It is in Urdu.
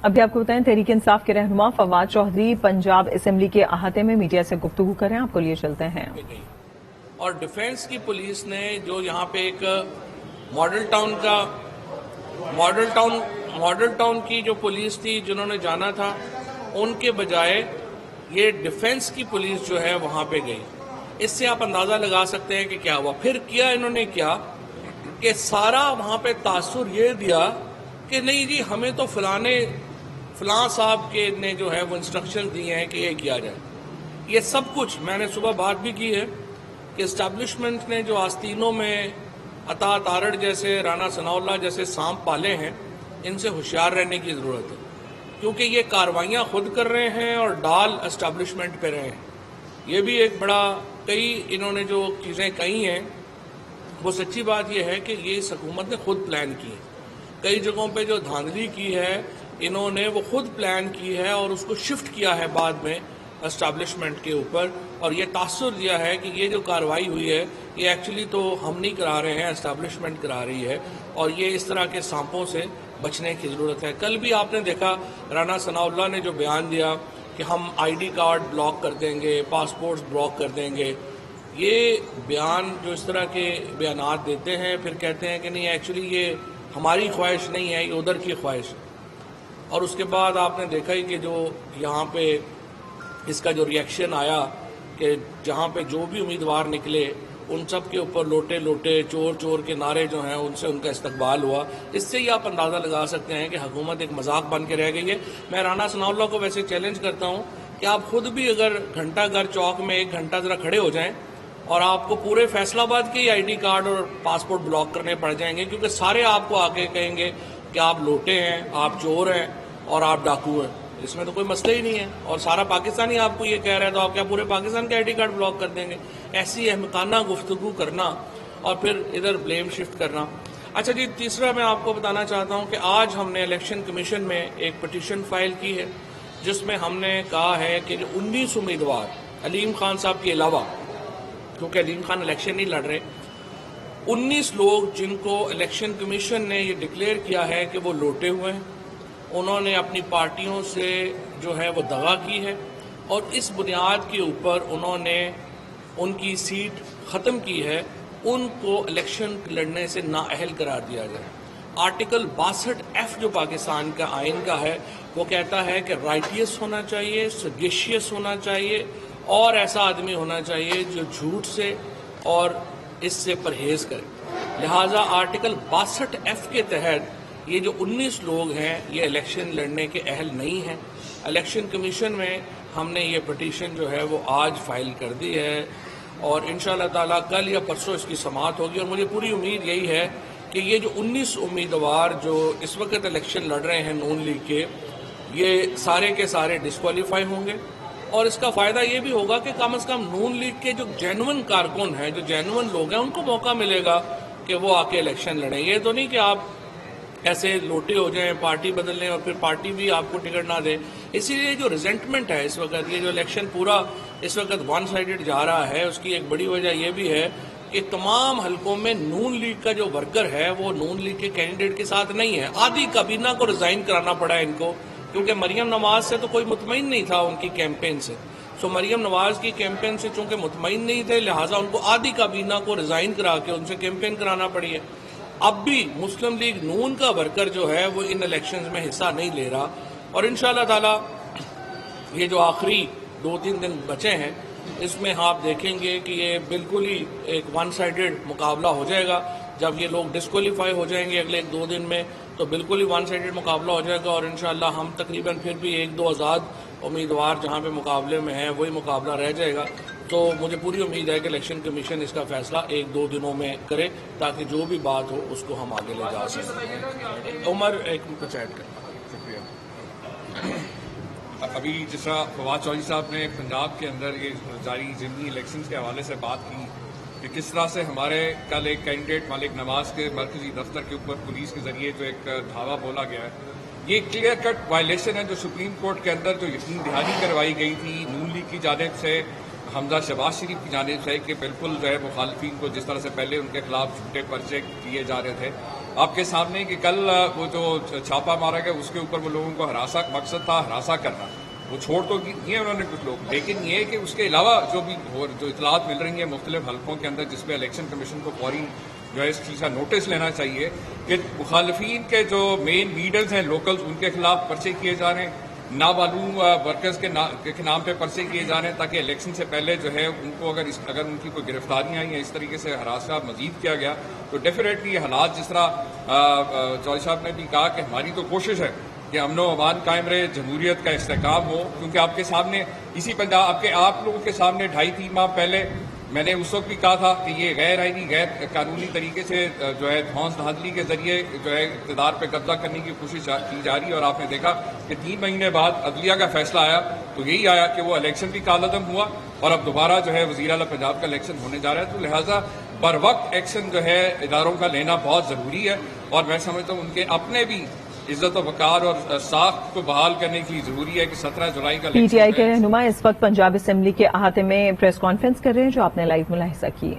ابھی آپ کو بتائیں تحریک انصاف کے رہنما فواد چودھری پنجاب اسمبلی کے احاطے میں میڈیا سے گفتگو کر رہے ہیں، آپ کو لیے چلتے ہیں۔ اور ڈیفنس کی پولیس نے جو یہاں پہ ایک ماڈل ٹاؤن کی جو پولیس تھی جنہوں نے جانا تھا، ان کے بجائے یہ ڈیفنس کی پولیس جو ہے وہاں پہ گئی۔ اس سے آپ اندازہ لگا سکتے ہیں کہ کیا ہوا۔ پھر کیا انہوں نے کیا کہ سارا وہاں پہ تاثر یہ دیا کہ نہیں جی ہمیں تو فلاں صاحب کے نے جو ہے وہ انسٹرکشن دیے ہیں کہ یہ کیا جائے۔ یہ سب کچھ میں نے صبح بات بھی کی ہے کہ اسٹیبلشمنٹ نے جو آستینوں میں عطا تارڑ جیسے، رانا ثناء اللہ جیسے سانپ پالے ہیں، ان سے ہوشیار رہنے کی ضرورت ہے، کیونکہ یہ کاروائیاں خود کر رہے ہیں اور ڈال اسٹیبلشمنٹ پہ رہے ہیں۔ یہ بھی ایک بڑا کئی انہوں نے جو چیزیں کہی ہیں وہ سچی بات یہ ہے کہ یہ اس حکومت نے خود پلان کی ہے۔ کئی جگہوں پہ جو دھاندلی کی ہے انہوں نے وہ خود پلان کی ہے اور اس کو شفٹ کیا ہے بعد میں اسٹیبلشمنٹ کے اوپر، اور یہ تاثر دیا ہے کہ یہ جو کارروائی ہوئی ہے یہ ایکچولی تو ہم نہیں کرا رہے ہیں، اسٹیبلشمنٹ کرا رہی ہے، اور یہ اس طرح کے سانپوں سے بچنے کی ضرورت ہے۔ کل بھی آپ نے دیکھا رانا ثناء اللہ نے جو بیان دیا کہ ہم آئی ڈی کارڈ بلاک کر دیں گے، پاسپورٹس بلاک کر دیں گے۔ یہ بیان جو اس طرح کے بیانات دیتے ہیں پھر کہتے ہیں کہ نہیں ایکچولی یہ ہماری خواہش نہیں ہے، یہ ادھر کی خواہش ہے۔ اور اس کے بعد آپ نے دیکھا ہی کہ جو یہاں پہ اس کا جو ریئیکشن آیا کہ جہاں پہ جو بھی امیدوار نکلے ان سب کے اوپر لوٹے لوٹے چور چور کے نعرے جو ہیں ان سے ان کا استقبال ہوا۔ اس سے ہی آپ اندازہ لگا سکتے ہیں کہ حکومت ایک مذاق بن کے رہ گئی ہے۔ میں رانا ثناء اللہ کو ویسے چیلنج کرتا ہوں کہ آپ خود بھی اگر گھنٹہ گھر چوک میں 1 گھنٹہ ذرا کھڑے ہو جائیں اور آپ کو پورے فیصل آباد کے آئی ڈی کارڈ اور پاسپورٹ بلاک کرنے پڑ جائیں گے، کیونکہ سارے آپ کو آ کے کہیں گے کہ آپ لوٹے ہیں، آپ چور ہیں اور آپ ڈاکو ہیں۔ اس میں تو کوئی مسئلہ ہی نہیں ہے، اور سارا پاکستانی آپ کو یہ کہہ رہا ہے تو آپ کیا پورے پاکستان کے آئی ڈی کارڈ بلاک کر دیں گے؟ ایسی احمقانہ گفتگو کرنا اور پھر ادھر بلیم شفٹ کرنا۔ اچھا جی، تیسرا میں آپ کو بتانا چاہتا ہوں کہ آج ہم نے الیکشن کمیشن میں ایک پٹیشن فائل کی ہے جس میں ہم نے کہا ہے کہ جو 19 امیدوار علیم خان صاحب کے علاوہ، کیونکہ علیم خان الیکشن نہیں لڑ رہے، 19 لوگ جن کو الیکشن کمیشن نے یہ ڈکلیئر کیا ہے کہ وہ لوٹے ہوئے ہیں، انہوں نے اپنی پارٹیوں سے جو ہے وہ دغا کی ہے، اور اس بنیاد کے اوپر انہوں نے ان کی سیٹ ختم کی ہے، ان کو الیکشن لڑنے سے نااہل قرار دیا جائے۔ آرٹیکل 62F جو پاکستان کا آئین کا ہے وہ کہتا ہے کہ رائٹیس ہونا چاہیے، سگیشیس ہونا چاہیے، اور ایسا آدمی ہونا چاہیے جو جھوٹ سے اور اس سے پرہیز کرے۔ لہٰذا آرٹیکل 62F کے تحت یہ جو 19 لوگ ہیں یہ الیکشن لڑنے کے اہل نہیں ہیں۔ الیکشن کمیشن میں ہم نے یہ پٹیشن جو ہے وہ آج فائل کر دی ہے، اور انشاءاللہ تعالیٰ کل یا پرسوں اس کی سماعت ہوگی، اور مجھے پوری امید یہی ہے کہ یہ جو 19 امیدوار جو اس وقت الیکشن لڑ رہے ہیں نون لیگ کے، یہ سارے کے سارے ڈسکوالیفائی ہوں گے، اور اس کا فائدہ یہ بھی ہوگا کہ کم از کم نون لیگ کے جو جینون کارکن ہیں، جو جینون لوگ ہیں، ان کو موقع ملے گا کہ وہ آ کے الیکشن لڑیں۔ یہ تو نہیں کہ آپ ایسے لوٹے ہو جائیں، پارٹی بدل لیں اور پھر پارٹی بھی آپ کو ٹکٹ نہ دے۔ اسی لیے جو ریزنٹمنٹ ہے اس وقت، یہ جو الیکشن پورا اس وقت ون سائیڈڈ جا رہا ہے، اس کی ایک بڑی وجہ یہ بھی ہے کہ تمام حلقوں میں نون لیگ کا جو ورکر ہے وہ نون لیگ کے کینڈیڈیٹ کے ساتھ نہیں ہے۔ آدھی کابینہ کو ریزائن کرانا پڑا ہے ان کو، کیونکہ مریم نواز سے تو کوئی مطمئن نہیں تھا ان کی کیمپین سے۔ سو مریم نواز کی کیمپین سے چونکہ مطمئن نہیں تھے، لہٰذا ان کو آدھی کابینہ کو ریزائن کرا کے ان سے کیمپین کرانا پڑی ہے۔ اب بھی مسلم لیگ نون کا ورکر جو ہے وہ ان الیکشنز میں حصہ نہیں لے رہا، اور انشاءاللہ تعالی یہ جو آخری 2-3 دن بچے ہیں اس میں آپ دیکھیں گے کہ یہ بالکل ہی ایک ون سائیڈڈ مقابلہ ہو جائے گا۔ جب یہ لوگ ڈسکوالیفائی ہو جائیں گے اگلے 1-2 دن میں تو بالکل ہی ون سائیڈڈ مقابلہ ہو جائے گا، اور انشاءاللہ ہم تقریباً پھر بھی 1-2 آزاد امیدوار جہاں پہ مقابلے میں ہیں وہی مقابلہ رہ جائے گا۔ تو مجھے پوری امید ہے کہ الیکشن کمیشن اس کا فیصلہ 1-2 دنوں میں کرے تاکہ جو بھی بات ہو اس کو ہم آگے لے جا سکیں۔ عمر ایک کچھ ایڈ کرنا۔ ابھی جس طرح فواد چودھری صاحب نے پنجاب کے اندر یہ جاری ضمنی الیکشنز کے حوالے سے بات کی کہ کس طرح سے ہمارے کل ایک کینڈیڈیٹ مالک نواز کے مرکزی دفتر کے اوپر پولیس کے ذریعے جو ایک دھاوا بولا گیا ہے، یہ کلیئر کٹ وائلیشن ہے جو سپریم کورٹ کے اندر جو یقین دہانی کروائی گئی تھی نون لیگ کی جانب سے، حمزہ شہباز شریف کی جانب سے، کہ بالکل جو ہے مخالفین کو جس طرح سے پہلے ان کے خلاف جھوٹے پرچے کیے جا رہے تھے، آپ کے سامنے کہ کل وہ جو چھاپا مارا گیا اس کے اوپر وہ لوگوں کو مقصد تھا ہراساں کرنا. وہ چھوڑ تو دیے انہوں نے کچھ لوگ, لیکن یہ کہ اس کے علاوہ جو اطلاعات مل رہی ہیں مختلف حلقوں کے اندر, جس پہ الیکشن کمیشن کو فوری جو ہے اس چیز کا نوٹس لینا چاہیے کہ مخالفین کے جو مین لیڈرز ہیں لوکلز, ان کے خلاف پرچے کیے جا رہے ہیں, نامعلوم ورکرز کے نام پہ پرچے کیے جا رہے ہیں, تاکہ الیکشن سے پہلے جو ہے ان کو اگر ان کی کوئی گرفتاریاں آئی ہیں اس طریقے سے ہراساں مزید کیا گیا تو ڈیفینیٹلی یہ حالات, جس طرح چودھری صاحب نے بھی کہا کہ ہماری تو کوشش ہے کہ امن و امان قائم رہے, جمہوریت کا استحکام ہو, کیونکہ آپ کے سامنے اسی پنجاب آپ لوگوں کے سامنے 2.5-3 ماہ پہلے میں نے اس وقت بھی کہا تھا کہ یہ غیر آئینی غیر قانونی طریقے سے جو ہے دھونس دھاندلی کے ذریعے جو ہے اقتدار پہ قبضہ کرنے کی کوشش کی جا رہی ہے, اور آپ نے دیکھا کہ 3 مہینے بعد عدلیہ کا فیصلہ آیا تو یہی آیا کہ وہ الیکشن بھی کالعدم ہوا, اور اب دوبارہ جو ہے وزیر اعلیٰ پنجاب کا الیکشن ہونے جا رہا ہے. تو لہٰذا بر وقت ایکشن جو ہے اداروں کا لینا بہت ضروری ہے, اور میں سمجھتا ہوں ان کے اپنے بھی عزت و وقار اور ساخت کو بحال کرنے کے لیے ضروری ہے کہ 17 جولائی کا پی ٹی آئی کے رہنما اس وقت پنجاب اسمبلی کے احاطے میں پریس کانفرنس کر رہے ہیں, جو آپ نے لائیو ملاحظہ کی.